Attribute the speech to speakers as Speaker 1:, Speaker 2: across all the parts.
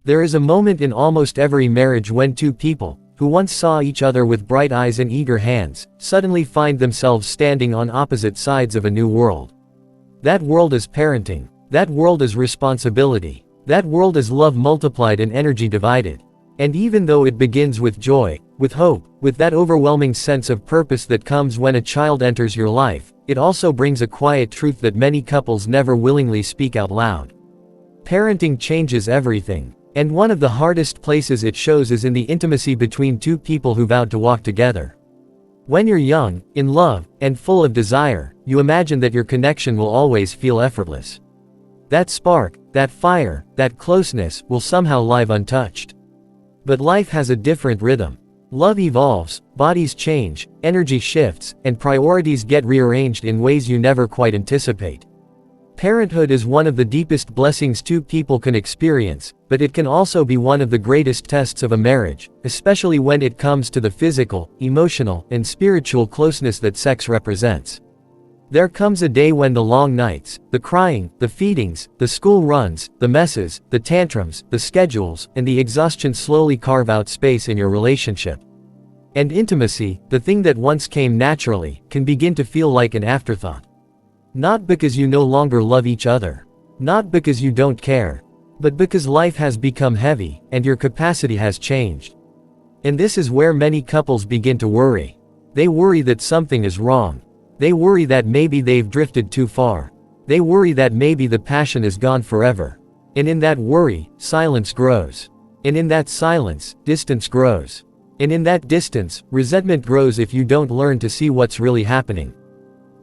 Speaker 1: There is a moment in almost every marriage when two people, who once saw each other with bright eyes and eager hands, suddenly find themselves standing on opposite sides of a new world. That world is parenting. That world is responsibility. That world is love multiplied and energy divided. And even though it begins with joy, with hope, with that overwhelming sense of purpose that comes when a child enters your life, it also brings a quiet truth that many couples never willingly speak out loud. Parenting changes everything. And one of the hardest places it shows is in the intimacy between two people who vowed to walk together. When you're young, in love, and full of desire, you imagine that your connection will always feel effortless. That spark, that fire, that closeness, will somehow live untouched. But life has a different rhythm. Love evolves, bodies change, energy shifts, and priorities get rearranged in ways you never quite anticipate. Parenthood is one of the deepest blessings two people can experience, but it can also be one of the greatest tests of a marriage, especially when it comes to the physical, emotional, and spiritual closeness that sex represents. There comes a day when the long nights, the crying, the feedings, the school runs, the messes, the tantrums, the schedules, and the exhaustion slowly carve out space in your relationship. And intimacy, the thing that once came naturally, can begin to feel like an afterthought. Not because you no longer love each other. Not because you don't care. But because life has become heavy, and your capacity has changed. And this is where many couples begin to worry. They worry that something is wrong. They worry that maybe they've drifted too far. They worry that maybe the passion is gone forever. And in that worry, silence grows. And in that silence, distance grows. And in that distance, resentment grows if you don't learn to see what's really happening.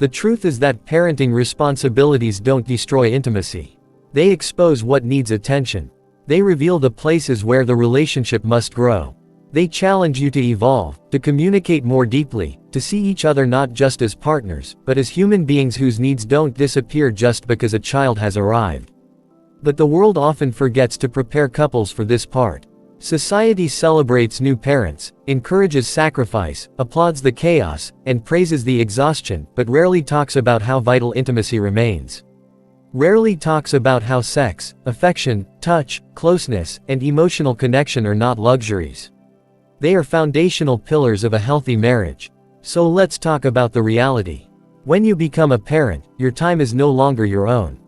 Speaker 1: The truth is that parenting responsibilities don't destroy intimacy. They expose what needs attention. They reveal the places where the relationship must grow. They challenge you to evolve, to communicate more deeply, to see each other not just as partners, but as human beings whose needs don't disappear just because a child has arrived. But the world often forgets to prepare couples for this part. Society celebrates new parents, encourages sacrifice, applauds the chaos, and praises the exhaustion, but rarely talks about how vital intimacy remains. Rarely talks about how sex, affection, touch, closeness, and emotional connection are not luxuries. They are foundational pillars of a healthy marriage. So let's talk about the reality. When you become a parent, your time is no longer your own.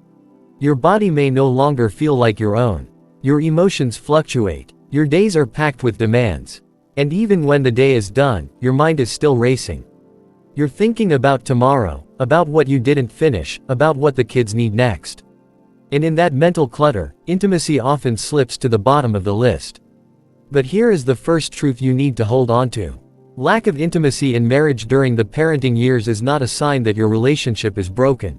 Speaker 1: Your body may no longer feel like your own. Your emotions fluctuate. Your days are packed with demands. And even when the day is done, your mind is still racing. You're thinking about tomorrow, about what you didn't finish, about what the kids need next. And in that mental clutter, intimacy often slips to the bottom of the list. But here is the first truth you need to hold on to. Lack of intimacy in marriage during the parenting years is not a sign that your relationship is broken.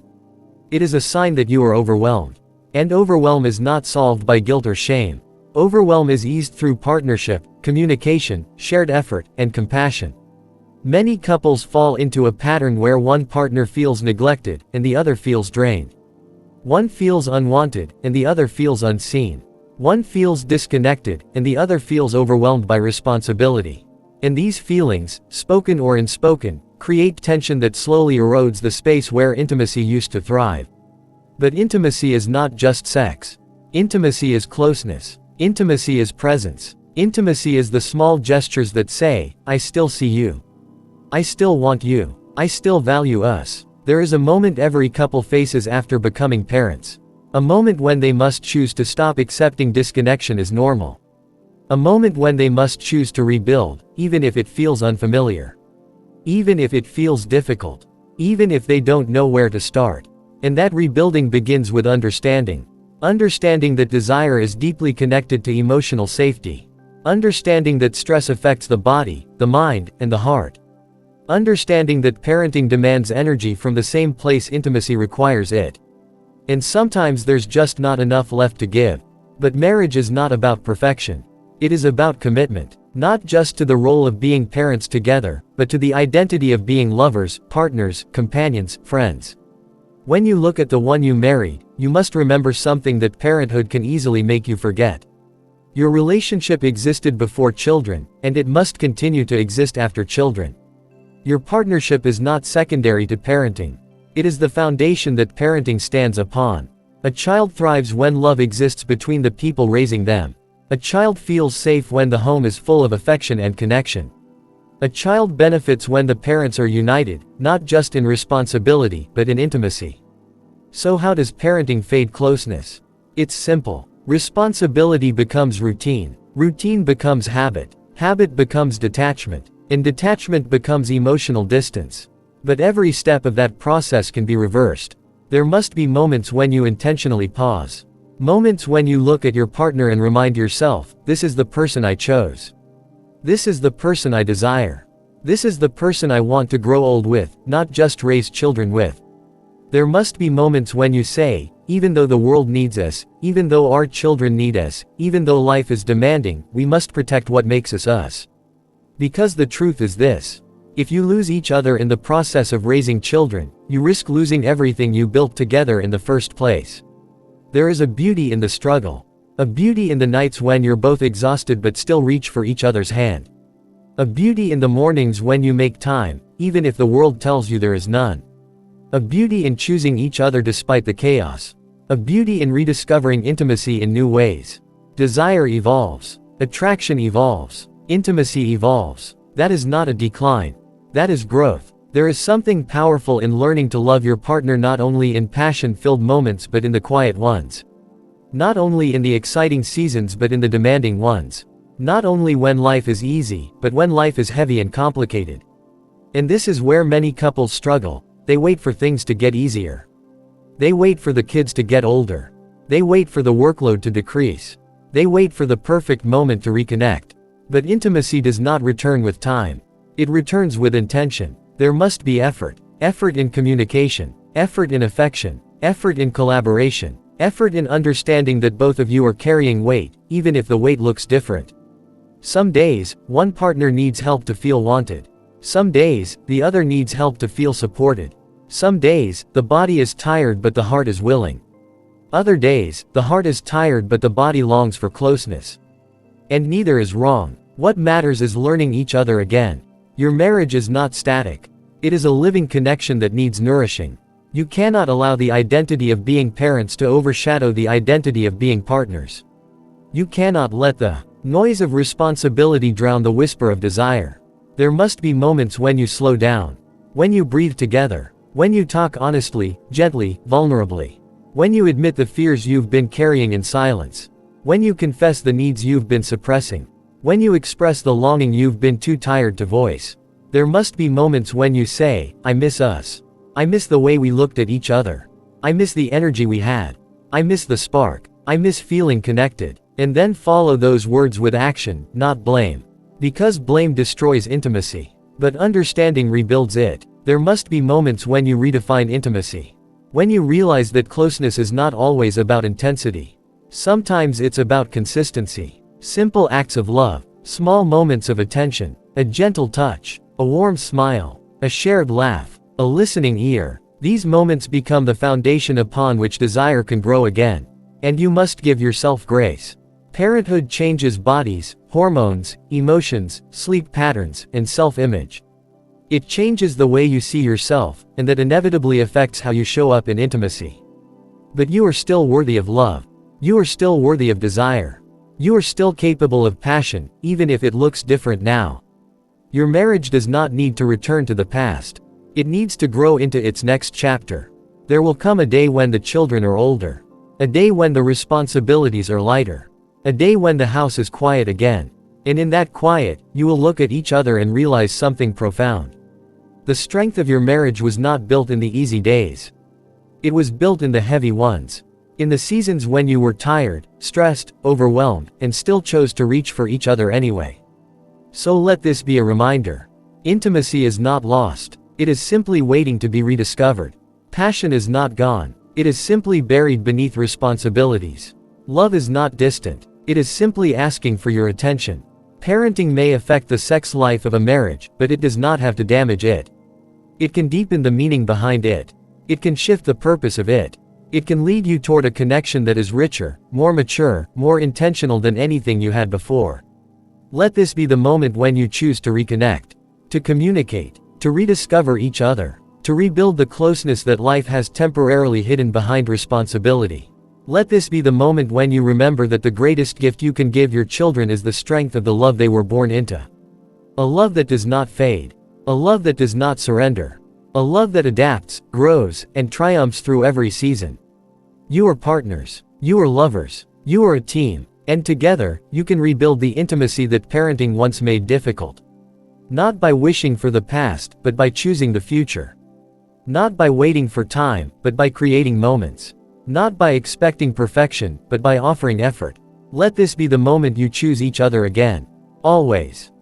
Speaker 1: It is a sign that you are overwhelmed. And overwhelm is not solved by guilt or shame. Overwhelm is eased through partnership, communication, shared effort, and compassion. Many couples fall into a pattern where one partner feels neglected, and the other feels drained. One feels unwanted, and the other feels unseen. One feels disconnected, and the other feels overwhelmed by responsibility. And these feelings, spoken or unspoken, create tension that slowly erodes the space where intimacy used to thrive. But intimacy is not just sex. Intimacy is closeness. Intimacy is presence. Intimacy is the small gestures that say, I still see you. I still want you. I still value us. There is a moment every couple faces after becoming parents. A moment when they must choose to stop accepting disconnection as normal. A moment when they must choose to rebuild, even if it feels unfamiliar. Even if it feels difficult. Even if they don't know where to start. And that rebuilding begins with understanding. Understanding that desire is deeply connected to emotional safety. Understanding that stress affects the body, the mind, and the heart. Understanding that parenting demands energy from the same place intimacy requires it. And sometimes there's just not enough left to give. But marriage is not about perfection. It is about commitment. Not just to the role of being parents together, but to the identity of being lovers, partners, companions, friends. When you look at the one you married, you must remember something that parenthood can easily make you forget. Your relationship existed before children, and it must continue to exist after children. Your partnership is not secondary to parenting. It is the foundation that parenting stands upon. A child thrives when love exists between the people raising them. A child feels safe when the home is full of affection and connection. A child benefits when the parents are united, not just in responsibility, but in intimacy. So how does parenting fade closeness? It's simple. Responsibility becomes routine. Routine becomes habit. Habit becomes detachment. And detachment becomes emotional distance. But every step of that process can be reversed. There must be moments when you intentionally pause. Moments when you look at your partner and remind yourself, this is the person I chose. This is the person I desire. This is the person I want to grow old with, not just raise children with. There must be moments when you say, even though the world needs us, even though our children need us, even though life is demanding, we must protect what makes us us. Because the truth is this. If you lose each other in the process of raising children, you risk losing everything you built together in the first place. There is a beauty in the struggle. A beauty in the nights when you're both exhausted but still reach for each other's hand. A beauty in the mornings when you make time, even if the world tells you there is none. A beauty in choosing each other despite the chaos. A beauty in rediscovering intimacy in new ways. Desire evolves. Attraction evolves. Intimacy evolves. That is not a decline. That is growth. There is something powerful in learning to love your partner not only in passion-filled moments but in the quiet ones. Not only in the exciting seasons but in the demanding ones. Not only when life is easy, but when life is heavy and complicated. And this is where many couples struggle. They wait for things to get easier. They wait for the kids to get older. They wait for the workload to decrease. They wait for the perfect moment to reconnect. But intimacy does not return with time. It returns with intention. There must be effort. Effort in communication. Effort in affection. Effort in collaboration. Effort in understanding that both of you are carrying weight, even if the weight looks different. Some days, one partner needs help to feel wanted. Some days, the other needs help to feel supported. Some days, the body is tired but the heart is willing. Other days, the heart is tired but the body longs for closeness. And neither is wrong. What matters is learning each other again. Your marriage is not static. It is a living connection that needs nourishing. You cannot allow the identity of being parents to overshadow the identity of being partners. You cannot let the noise of responsibility drown the whisper of desire. There must be moments when you slow down. When you breathe together. When you talk honestly, gently, vulnerably. When you admit the fears you've been carrying in silence. When you confess the needs you've been suppressing. When you express the longing you've been too tired to voice. There must be moments when you say, I miss us. I miss the way we looked at each other. I miss the energy we had. I miss the spark. I miss feeling connected. And then follow those words with action, not blame. Because blame destroys intimacy. But understanding rebuilds it. There must be moments when you redefine intimacy. When you realize that closeness is not always about intensity. Sometimes it's about consistency. Simple acts of love, small moments of attention, a gentle touch, a warm smile, a shared laugh, a listening ear. These moments become the foundation upon which desire can grow again. And you must give yourself grace. Parenthood changes bodies, hormones, emotions, sleep patterns, and self-image. It changes the way you see yourself, and that inevitably affects how you show up in intimacy. But you are still worthy of love. You are still worthy of desire. You are still capable of passion, even if it looks different now. Your marriage does not need to return to the past. It needs to grow into its next chapter. There will come a day when the children are older. A day when the responsibilities are lighter. A day when the house is quiet again. And in that quiet, you will look at each other and realize something profound. The strength of your marriage was not built in the easy days. It was built in the heavy ones. In the seasons when you were tired, stressed, overwhelmed, and still chose to reach for each other anyway. So let this be a reminder. Intimacy is not lost. It is simply waiting to be rediscovered. Passion is not gone. It is simply buried beneath responsibilities. Love is not distant. It is simply asking for your attention. Parenting may affect the sex life of a marriage, but it does not have to damage it. It can deepen the meaning behind it. It can shift the purpose of it. It can lead you toward a connection that is richer, more mature, more intentional than anything you had before. Let this be the moment when you choose to reconnect, to communicate, to rediscover each other, to rebuild the closeness that life has temporarily hidden behind responsibility. Let this be the moment when you remember that the greatest gift you can give your children is the strength of the love they were born into. A love that does not fade. A love that does not surrender. A love that adapts, grows, and triumphs through every season. You are partners. You are lovers. You are a team. And together, you can rebuild the intimacy that parenting once made difficult. Not by wishing for the past, but by choosing the future. Not by waiting for time, but by creating moments. Not by expecting perfection, but by offering effort. Let this be the moment you choose each other again. Always.